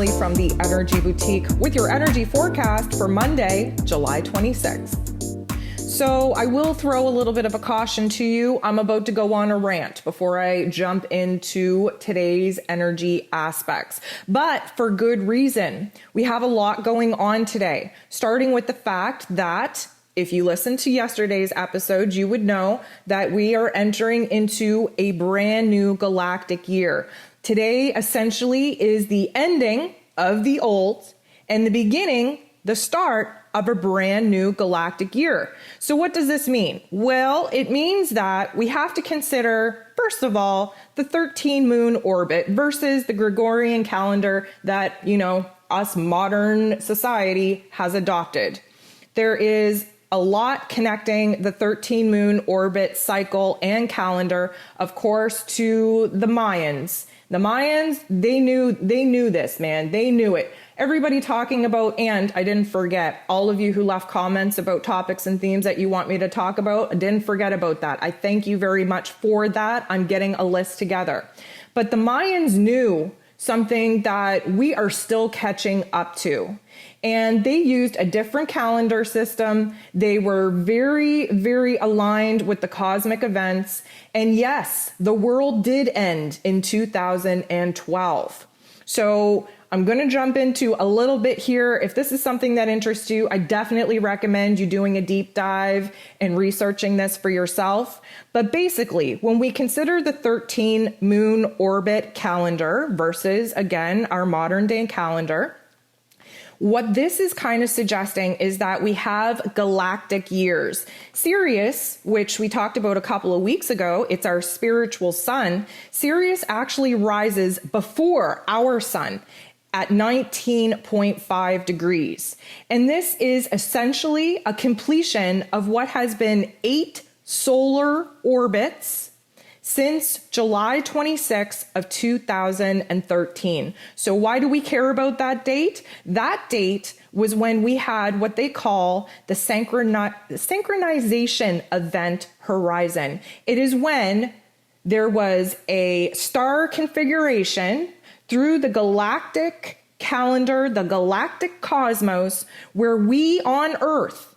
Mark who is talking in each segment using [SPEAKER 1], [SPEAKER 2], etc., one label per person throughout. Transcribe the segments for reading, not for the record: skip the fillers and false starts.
[SPEAKER 1] Riley from the Energy Boutique with your energy forecast for Monday, July 26th. So I will throw a little bit of a caution to you. I'm about to go on a rant before I jump into today's energy aspects, but for good reason. We have a lot going on today, starting with the fact that if you listened to yesterday's episode, you would know that we are entering into a brand new galactic year. Today essentially is the ending of the old and the beginning, the start of a brand new galactic year. So what does this mean? Well, it means that we have to consider, first of all, the 13 moon orbit versus the Gregorian calendar that, us modern society has adopted. There is a lot connecting the 13 moon orbit cycle and calendar, of course, to the Mayans. The Mayans, they knew this, man. They knew it. Everybody talking about, and I didn't forget, all of you who left comments about topics and themes that you want me to talk about, I didn't forget about that. I thank you very much for that. I'm getting a list together. But the Mayans knew something that we are still catching up to. And they used a different calendar system. They were very, very aligned with the cosmic events. And yes, the world did end in 2012. So I'm going to jump into a little bit here. If this is something that interests you, I definitely recommend you doing a deep dive and researching this for yourself. But basically, when we consider the 13 moon orbit calendar versus, again, our modern day calendar, what this is kind of suggesting is that we have galactic years. Sirius, which we talked about a couple of weeks ago, it's our spiritual sun. Sirius actually rises before our sun at 19.5 degrees. And this is essentially a completion of what has been 8 solar orbits since July 26th of 2013. So why do we care about that date? That date was when we had what they call the synchronization event horizon. It is when there was a star configuration through the galactic calendar, the galactic cosmos, where we on Earth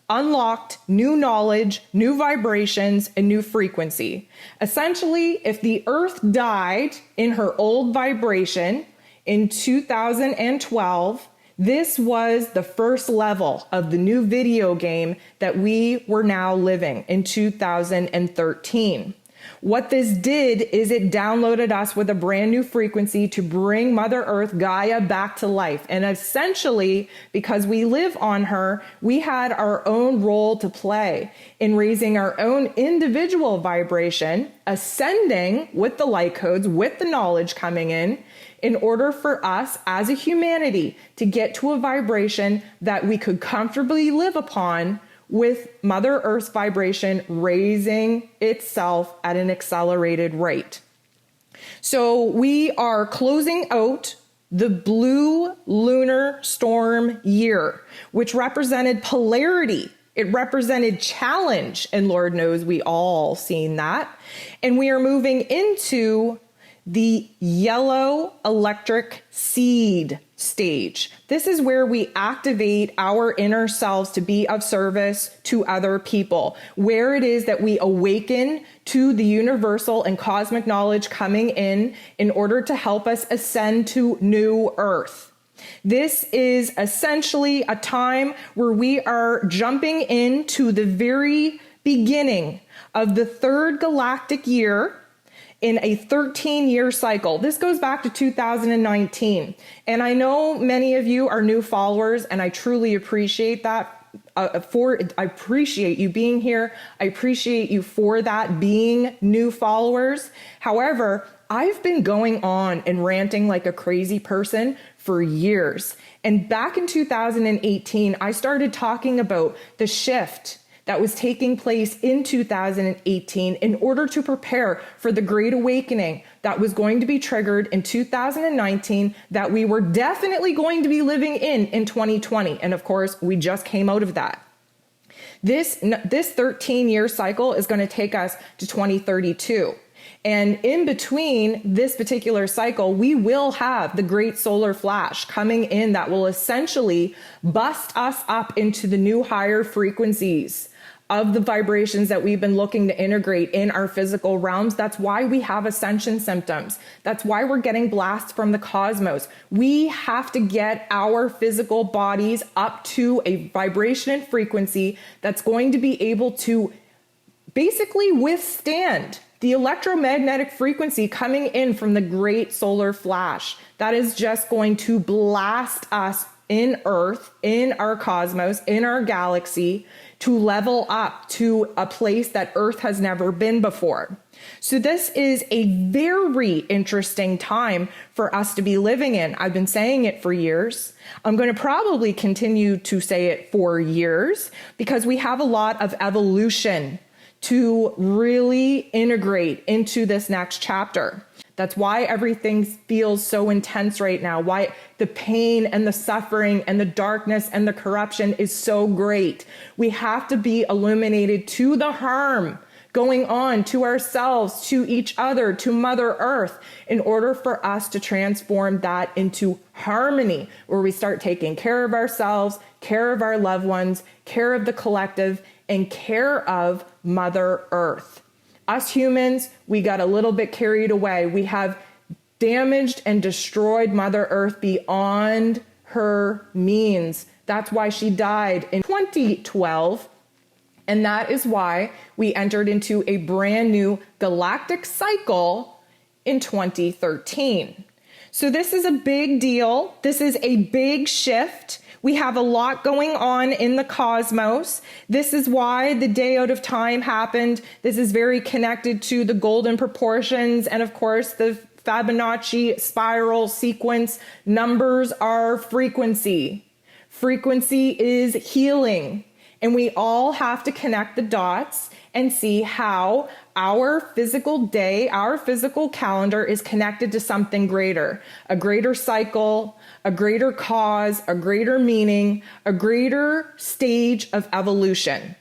[SPEAKER 1] unlocked new knowledge, new vibrations, and new frequency. Essentially, if the Earth died in her old vibration in 2012, this was the first level of the new video game that we were now living in 2013. What this did is it downloaded us with a brand new frequency to bring Mother Earth, Gaia, back to life. And essentially, because we live on her, we had our own role to play in raising our own individual vibration, ascending with the light codes, with the knowledge coming in order for us as a humanity to get to a vibration that we could comfortably live upon, with Mother Earth's vibration raising itself at an accelerated rate. So we are closing out the blue lunar storm year, which represented polarity. It represented challenge, and Lord knows we all seen that. And we are moving into the yellow electric seed stage. This is where we activate our inner selves to be of service to other people, where it is that we awaken to the universal and cosmic knowledge coming in order to help us ascend to new Earth. This is essentially a time where we are jumping into the very beginning of the third galactic year in a 13-year cycle. This goes back to 2019. And I know many of you are new followers, and I truly appreciate that. I appreciate you being here. I appreciate you for that, being new followers. However, I've been going on and ranting like a crazy person for years. And back in 2018, I started talking about the shift that was taking place in 2018 in order to prepare for the Great Awakening that was going to be triggered in 2019, that we were definitely going to be living in 2020. And of course, we just came out of that. This 13-year cycle is going to take us to 2032. And in between this particular cycle, we will have the great solar flash coming in that will essentially bust us up into the new higher frequencies of the vibrations that we've been looking to integrate in our physical realms. That's why we have ascension symptoms. That's why we're getting blasts from the cosmos. We have to get our physical bodies up to a vibration and frequency that's going to be able to basically withstand the electromagnetic frequency coming in from the great solar flash. That is just going to blast us in Earth, in our cosmos, in our galaxy, to level up to a place that Earth has never been before. So this is a very interesting time for us to be living in. I've been saying it for years. I'm going to probably continue to say it for years because we have a lot of evolution to really integrate into this next chapter. That's why everything feels so intense right now, why the pain and the suffering and the darkness and the corruption is so great. We have to be illuminated to the harm going on to ourselves, to each other, to Mother Earth, in order for us to transform that into harmony, where we start taking care of ourselves, care of our loved ones, care of the collective, and care of Mother Earth. Us humans, we got a little bit carried away. We have damaged and destroyed Mother Earth beyond her means. That's why she died in 2012. And that is why we entered into a brand new galactic cycle in 2013. So this is a big deal. This is a big shift. We have a lot going on in the cosmos. This is why the day out of time happened. This is very connected to the golden proportions and, of course, the Fibonacci spiral sequence. Numbers are frequency. Frequency is healing. And we all have to connect the dots and see how our physical day, our physical calendar is connected to something greater, a greater cycle, a greater cause, a greater meaning, a greater stage of evolution.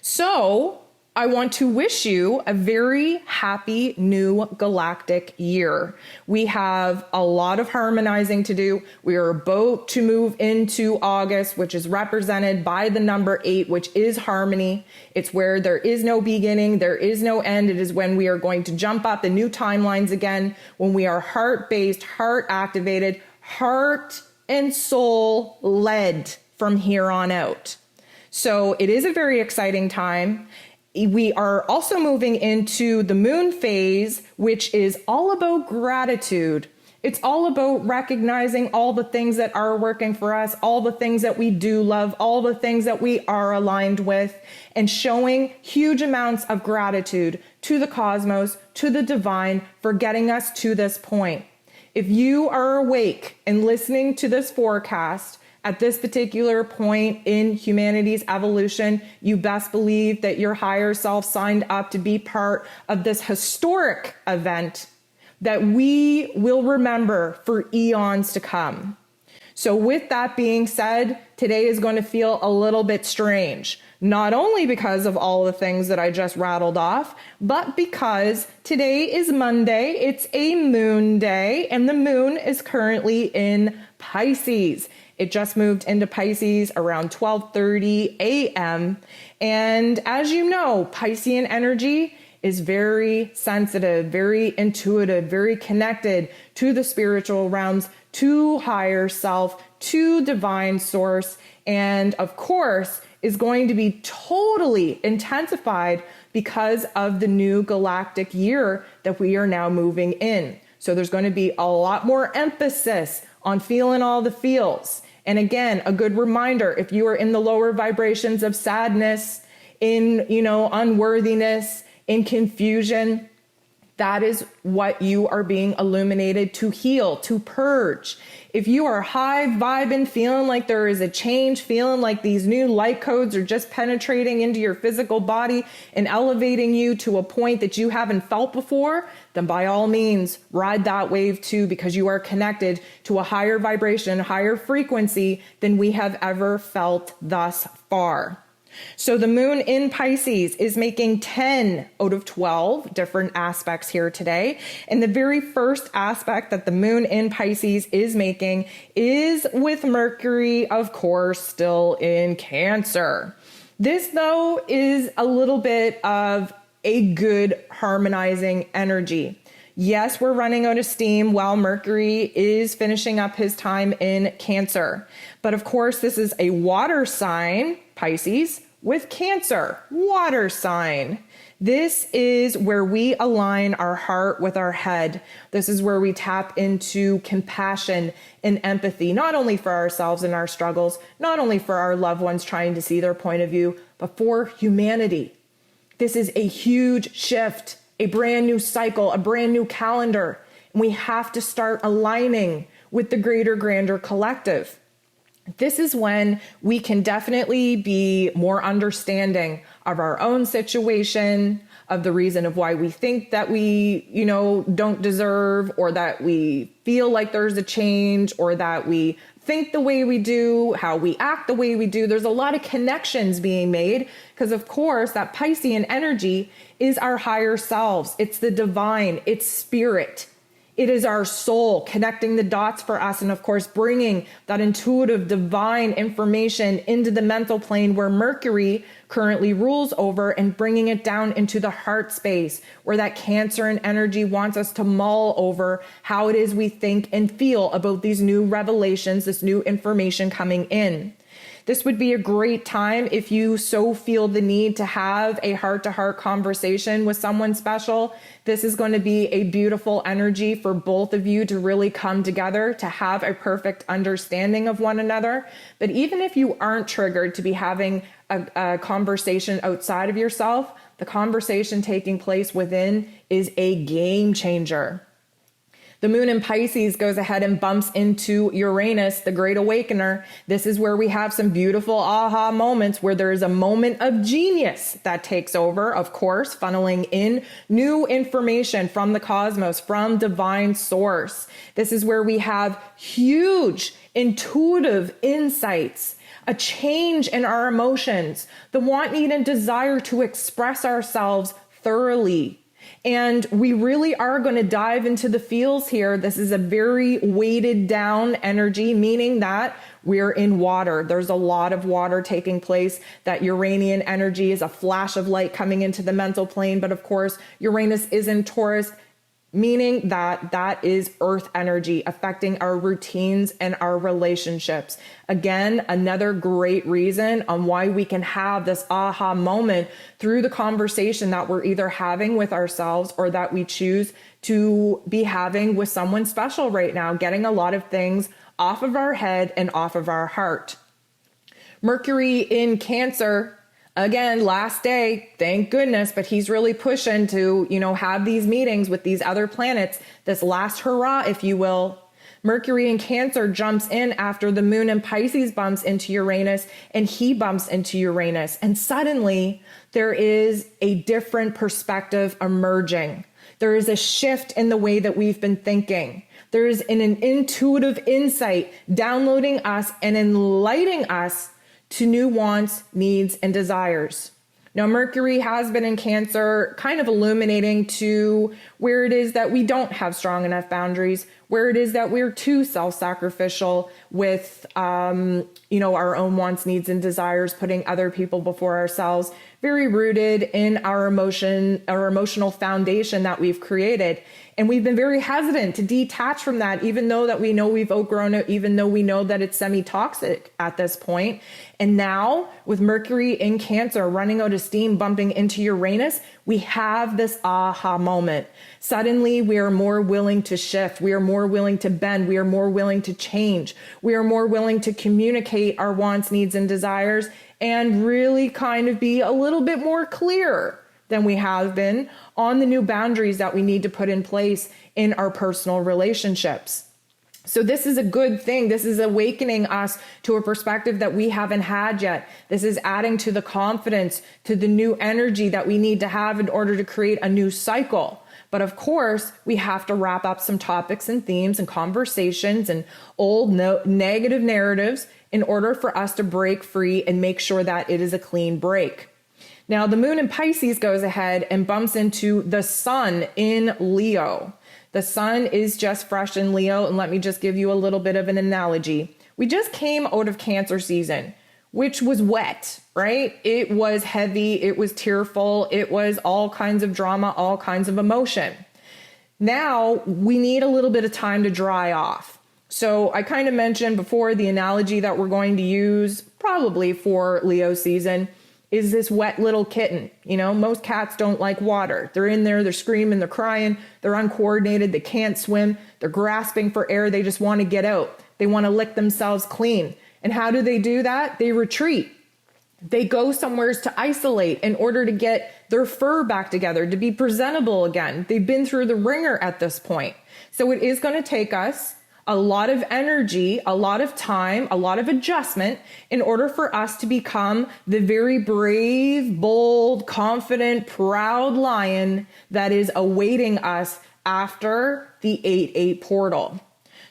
[SPEAKER 1] So I want to wish you a very happy new galactic year. We have a lot of harmonizing to do. We are about to move into August, which is represented by the number 8, which is harmony. It's where there is no beginning, there is no end. It is when we are going to jump up the new timelines again, when we are heart-based, heart-activated, heart and soul led from here on out. So it is a very exciting time. We are also moving into the moon phase, which is all about gratitude. It's all about recognizing all the things that are working for us, all the things that we do love, all the things that we are aligned with, and showing huge amounts of gratitude to the cosmos, to the divine, for getting us to this point. If you are awake and listening to this forecast, at this particular point in humanity's evolution, you best believe that your higher self signed up to be part of this historic event that we will remember for eons to come. So with that being said, today is going to feel a little bit strange, not only because of all the things that I just rattled off, but because today is Monday, it's a moon day, and the moon is currently in Pisces. It just moved into Pisces around 12:30 a.m. And as you know, Piscean energy is very sensitive, very intuitive, very connected to the spiritual realms, to higher self, to divine source, and of course is going to be totally intensified because of the new galactic year that we are now moving in. So there's going to be a lot more emphasis on feeling all the feels. And again, a good reminder, if you are in the lower vibrations of sadness, in, unworthiness, in confusion, that is what you are being illuminated to heal, to purge. If you are high vibing, feeling like there is a change, feeling like these new light codes are just penetrating into your physical body and elevating you to a point that you haven't felt before, then by all means, ride that wave too, because you are connected to a higher vibration, higher frequency than we have ever felt thus far. So the moon in Pisces is making 10 out of 12 different aspects here today. And the very first aspect that the moon in Pisces is making is with Mercury, of course, still in Cancer. This, though, is a little bit of a good harmonizing energy. Yes, we're running out of steam while Mercury is finishing up his time in Cancer. But of course, this is a water sign, Pisces, with Cancer, water sign. This is where we align our heart with our head. This is where we tap into compassion and empathy, not only for ourselves and our struggles, not only for our loved ones trying to see their point of view, but for humanity. This is a huge shift, a brand new cycle, a brand new calendar. And we have to start aligning with the greater, grander collective. This is when we can definitely be more understanding of our own situation, of the reason of why we think that we, don't deserve, or that we feel like there's a change, or that we think the way we do, how we act the way we do. There's a lot of connections being made because, of course, that Piscean energy is our higher selves. It's the divine, it's spirit. It is our soul connecting the dots for us, and of course, bringing that intuitive divine information into the mental plane where Mercury currently rules over, and bringing it down into the heart space where that Cancerian energy wants us to mull over how it is we think and feel about these new revelations, this new information coming in. This would be a great time if you so feel the need to have a heart-to-heart conversation with someone special. This is going to be a beautiful energy for both of you to really come together, to have a perfect understanding of one another. But even if you aren't triggered to be having a conversation outside of yourself, the conversation taking place within is a game changer. The moon in Pisces goes ahead and bumps into Uranus, the great awakener. This is where we have some beautiful aha moments, where there is a moment of genius that takes over, of course, funneling in new information from the cosmos, from divine source. This is where we have huge intuitive insights, a change in our emotions, the want, need, and desire to express ourselves thoroughly. And we really are going to dive into the feels here. This is a very weighted down energy, meaning that we're in water. There's a lot of water taking place. That Uranian energy is a flash of light coming into the mental plane. But of course, Uranus is in Taurus, meaning that that is earth energy affecting our routines and our relationships. Again, another great reason on why we can have this aha moment through the conversation that we're either having with ourselves or that we choose to be having with someone special right now, getting a lot of things off of our head and off of our heart. Mercury in Cancer, again, last day, thank goodness, but he's really pushing to, have these meetings with these other planets, this last hurrah, if you will. Mercury in Cancer jumps in after the moon in Pisces bumps into Uranus, and he bumps into Uranus. And suddenly there is a different perspective emerging. There is a shift in the way that we've been thinking. There is an intuitive insight downloading us and enlightening us to new wants, needs, and desires. Now, Mercury has been in Cancer, kind of illuminating to where it is that we don't have strong enough boundaries, where it is that we're too self-sacrificial with, our own wants, needs, and desires, putting other people before ourselves, very rooted in our emotional foundation that we've created. And we've been very hesitant to detach from that, even though that we know we've outgrown it, even though we know that it's semi-toxic at this point. And now with Mercury in Cancer running out of steam, bumping into Uranus, we have this aha moment. Suddenly we are more willing to shift. We are more willing to bend. We are more willing to change. We are more willing to communicate our wants, needs, and desires, and really kind of be a little bit more clear than we have been on the new boundaries that we need to put in place in our personal relationships. So this is a good thing. This is awakening us to a perspective that we haven't had yet. This is adding to the confidence, to the new energy that we need to have in order to create a new cycle. But of course, we have to wrap up some topics and themes and conversations and old negative narratives in order for us to break free and make sure that it is a clean break. Now, the moon in Pisces goes ahead and bumps into the sun in Leo. The sun is just fresh in Leo, and let me just give you a little bit of an analogy. We just came out of Cancer season, which was wet, right? It was heavy, it was tearful, it was all kinds of drama, all kinds of emotion. Now we need a little bit of time to dry off. So I kind of mentioned before the analogy that we're going to use probably for Leo season is this wet little kitten. You know, most cats don't like water. They're in there, they're screaming, they're crying, they're uncoordinated, they can't swim, they're grasping for air, they just want to get out. They want to lick themselves clean. And how do they do that? They retreat. They go somewhere to isolate in order to get their fur back together, to be presentable again. They've been through the ringer at this point. So it is going to take us a lot of energy, a lot of time, a lot of adjustment in order for us to become the very brave, bold, confident, proud lion that is awaiting us after the 8/8 portal.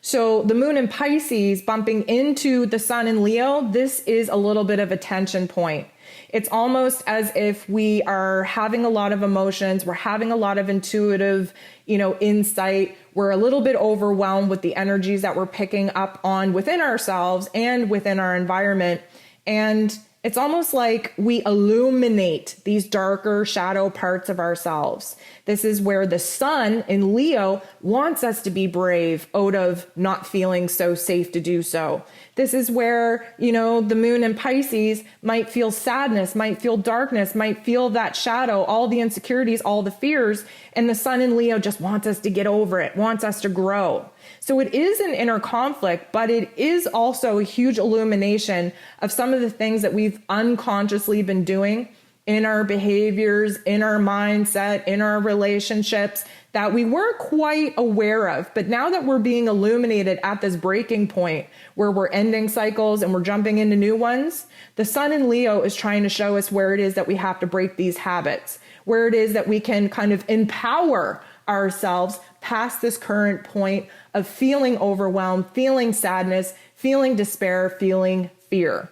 [SPEAKER 1] So the moon in Pisces bumping into the sun in Leo, this is a little bit of a tension point. It's almost as if we are having a lot of emotions. We're having a lot of intuitive, insight. We're a little bit overwhelmed with the energies that we're picking up on within ourselves and within our environment. And it's almost like we illuminate these darker shadow parts of ourselves. This is where the sun in Leo wants us to be brave out of not feeling so safe to do so. This is where, the moon in Pisces might feel sadness, might feel darkness, might feel that shadow, all the insecurities, all the fears. And the sun in Leo just wants us to get over it, wants us to grow. So it is an inner conflict, but it is also a huge illumination of some of the things that we've unconsciously been doing in our behaviors, in our mindset, in our relationships that we weren't quite aware of. But now that we're being illuminated at this breaking point where we're ending cycles and we're jumping into new ones, the sun in Leo is trying to show us where it is that we have to break these habits, where it is that we can kind of empower ourselves past this current point of feeling overwhelmed, feeling sadness, feeling despair, feeling fear.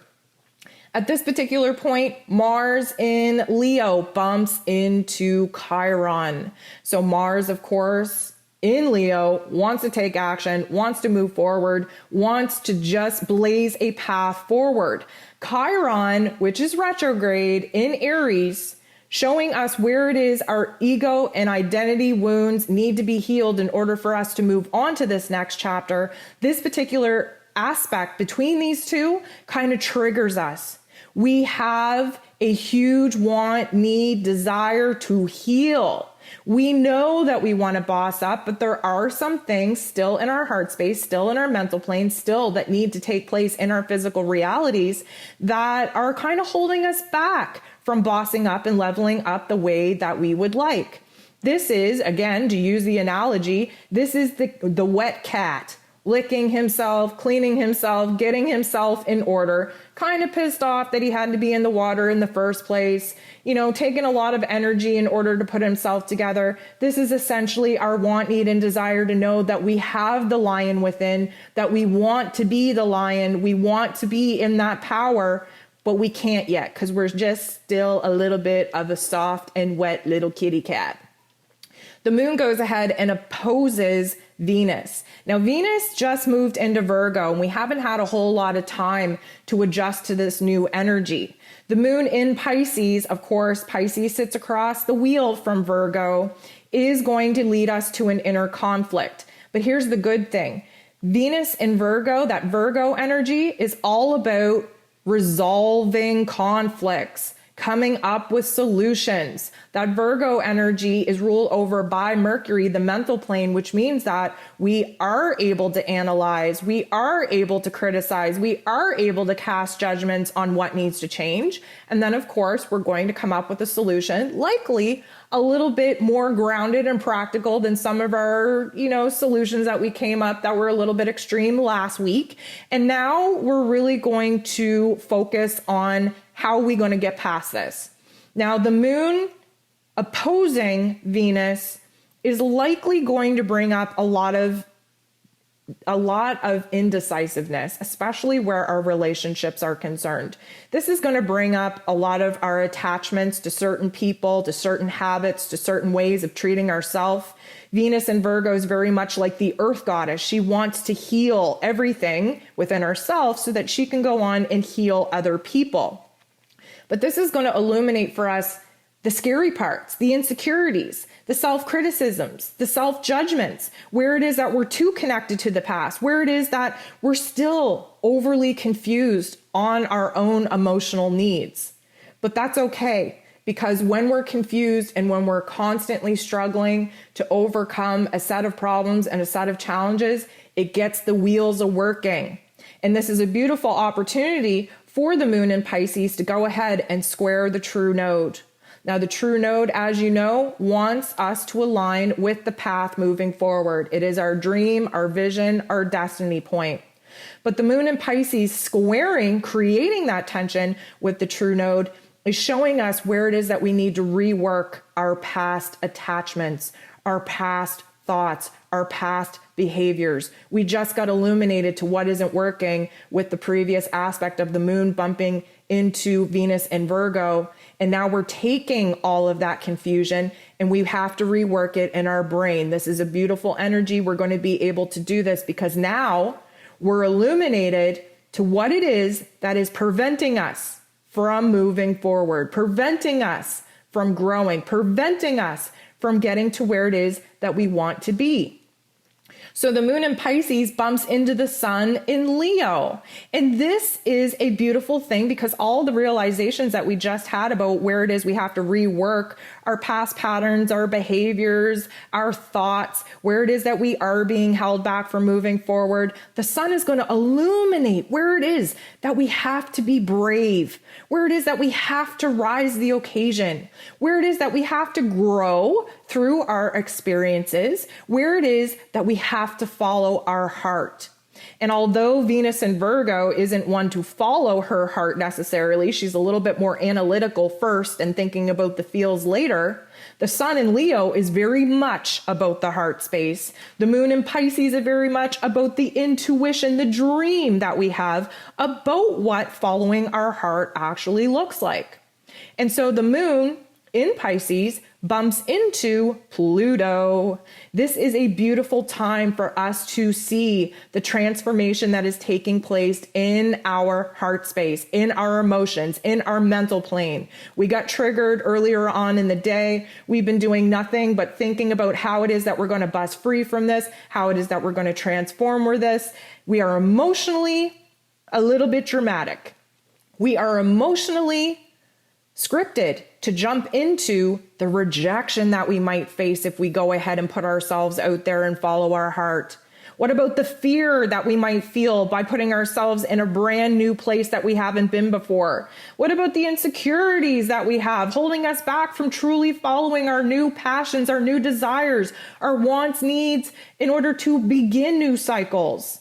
[SPEAKER 1] At this particular point, Mars in Leo bumps into Chiron. So Mars, of course, in Leo wants to take action, wants to move forward, wants to just blaze a path forward. Chiron, which is retrograde in Aries, showing us where it is our ego and identity wounds need to be healed in order for us to move on to this next chapter. This particular aspect between these two kind of triggers us. We have a huge want, need, desire to heal. We know that we want to boss up, but there are some things still in our heart space, still in our mental plane, still that need to take place in our physical realities that are kind of holding us back from bossing up and leveling up the way that we would like. This is, again, to use the analogy, this is the wet cat licking himself, cleaning himself, getting himself in order, kind of pissed off that he had to be in the water in the first place, taking a lot of energy in order to put himself together. This is essentially our want, need, and desire to know that we have the lion within, that we want to be the lion, we want to be in that power, but we can't yet because we're just still a little bit of a soft and wet little kitty cat. The moon goes ahead and opposes Venus. Now, Venus just moved into Virgo, and we haven't had a whole lot of time to adjust to this new energy. The moon in Pisces, of course, Pisces sits across the wheel from Virgo, is going to lead us to an inner conflict. But here's the good thing. Venus in Virgo, that Virgo energy, is all about resolving conflicts, coming up with solutions. That Virgo energy is ruled over by Mercury, the mental plane, which means that we are able to analyze, we are able to criticize, we are able to cast judgments on what needs to change. And then, of course, we're going to come up with a solution, likely a little bit more grounded and practical than some of our, solutions that we came up that were a little bit extreme last week. And now we're really going to focus on how are we going to get past this. Now, the moon opposing Venus is likely going to bring up a lot of indecisiveness, especially where our relationships are concerned. This is going to bring up a lot of our attachments to certain people, to certain habits, to certain ways of treating ourselves. Venus in Virgo is very much like the earth goddess. She wants to heal everything within herself so that she can go on and heal other people. But this is going to illuminate for us the scary parts, the insecurities, the self-criticisms, the self-judgments, where it is that we're too connected to the past, where it is that we're still overly confused on our own emotional needs. But that's okay, because when we're confused and when we're constantly struggling to overcome a set of problems and a set of challenges, it gets the wheels a-working. And this is a beautiful opportunity for the moon in Pisces to go ahead and square the true node. Now, the true node, as you know, wants us to align with the path moving forward. It is our dream, our vision, our destiny point. But the moon in Pisces squaring, creating that tension with the true node, is showing us where it is that we need to rework our past attachments, our past thoughts, our past behaviors. We just got illuminated to what isn't working with the previous aspect of the moon bumping into Venus and Virgo. And now we're taking all of that confusion and we have to rework it in our brain. This is a beautiful energy. We're going to be able to do this because now we're illuminated to what it is that is preventing us from moving forward, preventing us from growing, preventing us from getting to where it is that we want to be. So the moon in Pisces bumps into the sun in Leo. And this is a beautiful thing because all the realizations that we just had about where it is we have to rework our past patterns, our behaviors, our thoughts, where it is that we are being held back from moving forward, the sun is going to illuminate where it is that we have to be brave, where it is that we have to rise the occasion, where it is that we have to grow through our experiences, where it is that we have to follow our heart. And although Venus in Virgo isn't one to follow her heart necessarily, she's a little bit more analytical first and thinking about the feels later, the sun in Leo is very much about the heart space. The moon in Pisces is very much about the intuition, the dream that we have about what following our heart actually looks like. And so the moon in Pisces bumps into Pluto. This is a beautiful time for us to see the transformation that is taking place in our heart space, in our emotions, in our mental plane. We got triggered earlier on in the day. We've been doing nothing but thinking about how it is that we're going to bust free from this, how it is that we're going to transform with this. We are emotionally a little bit dramatic. We are emotionally scripted to jump into the rejection that we might face if we go ahead and put ourselves out there and follow our heart. What about the fear that we might feel by putting ourselves in a brand new place that we haven't been before? What about the insecurities that we have holding us back from truly following our new passions, our new desires, our wants, needs in order to begin new cycles?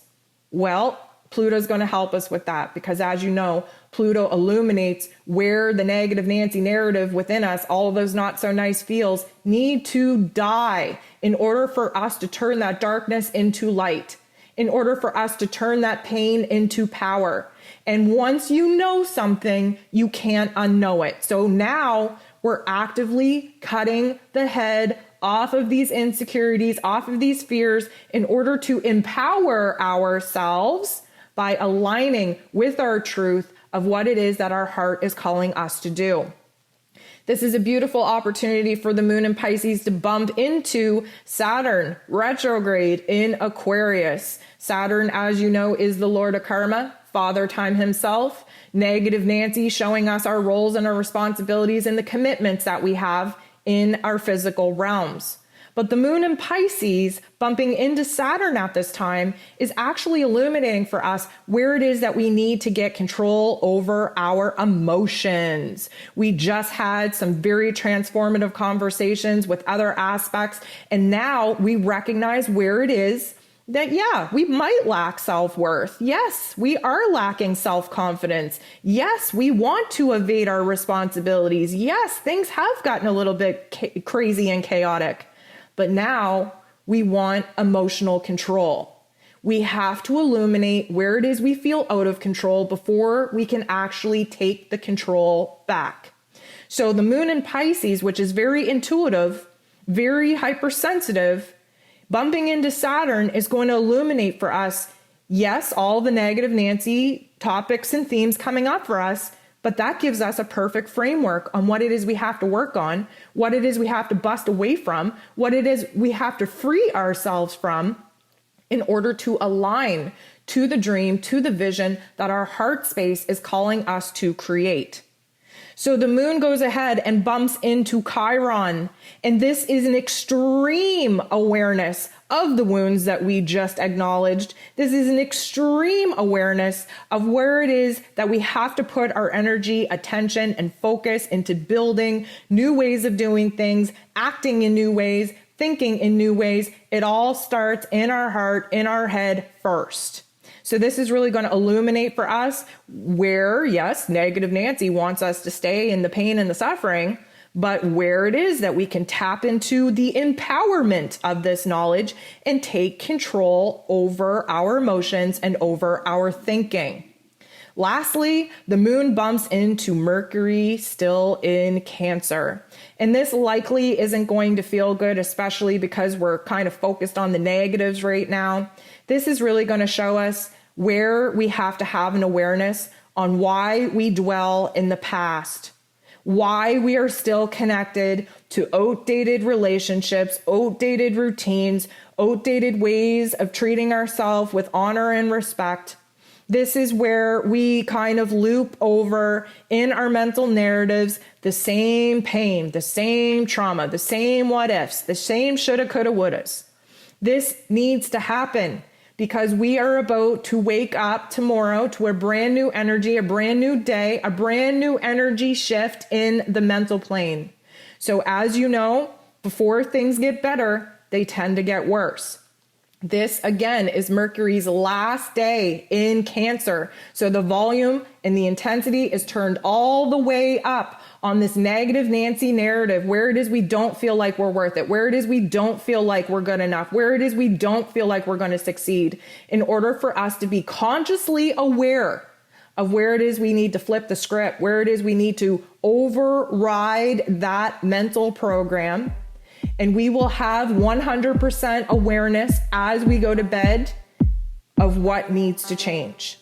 [SPEAKER 1] Well, Pluto's going to help us with that because, as you know, Pluto illuminates where the negative Nancy narrative within us, all of those not so nice feels, need to die in order for us to turn that darkness into light, in order for us to turn that pain into power. And once you know something, you can't unknow it. So now we're actively cutting the head off of these insecurities, off of these fears, in order to empower ourselves by aligning with our truth of what it is that our heart is calling us to do. This is a beautiful opportunity for the moon in Pisces to bump into Saturn retrograde in Aquarius. Saturn, as you know, is the Lord of Karma, Father Time himself, negative Nancy showing us our roles and our responsibilities and the commitments that we have in our physical realms. But the moon in Pisces bumping into Saturn at this time is actually illuminating for us where it is that we need to get control over our emotions. We just had some very transformative conversations with other aspects, and now we recognize where it is that, yeah, we might lack self-worth. Yes, we are lacking self-confidence. Yes, we want to evade our responsibilities. Yes, things have gotten a little bit crazy and chaotic. But now we want emotional control. We have to illuminate where it is we feel out of control before we can actually take the control back. So the moon in Pisces, which is very intuitive, very hypersensitive, bumping into Saturn is going to illuminate for us, yes, all the negative Nancy topics and themes coming up for us, but that gives us a perfect framework on what it is we have to work on, what it is we have to bust away from, what it is we have to free ourselves from in order to align to the dream, to the vision that our heart space is calling us to create. So the moon goes ahead and bumps into Chiron, and this is an extreme awareness of the wounds that we just acknowledged. This is an extreme awareness of where it is that we have to put our energy, attention, and focus into building new ways of doing things, acting in new ways, thinking in new ways. It all starts in our heart, in our head first. So this is really going to illuminate for us where, yes, negative Nancy wants us to stay in the pain and the suffering, but where it is that we can tap into the empowerment of this knowledge and take control over our emotions and over our thinking. Lastly, the moon bumps into Mercury still in Cancer. And this likely isn't going to feel good, especially because we're kind of focused on the negatives right now. This is really going to show us where we have to have an awareness on why we dwell in the past, why we are still connected to outdated relationships, outdated routines, outdated ways of treating ourselves with honor and respect. This is where we kind of loop over in our mental narratives the same pain, the same trauma, the same what ifs, the same shoulda, coulda, wouldas. This needs to happen because we are about to wake up tomorrow to a brand new energy, a brand new day, a brand new energy shift in the mental plane. So as you know, before things get better, they tend to get worse. This, again, is Mercury's last day in Cancer. So the volume and the intensity is turned all the way up on this negative Nancy narrative, where it is we don't feel like we're worth it, where it is we don't feel like we're good enough, where it is we don't feel like we're going to succeed, in order for us to be consciously aware of where it is we need to flip the script, where it is we need to override that mental program. And we will have 100% awareness as we go to bed of what needs to change.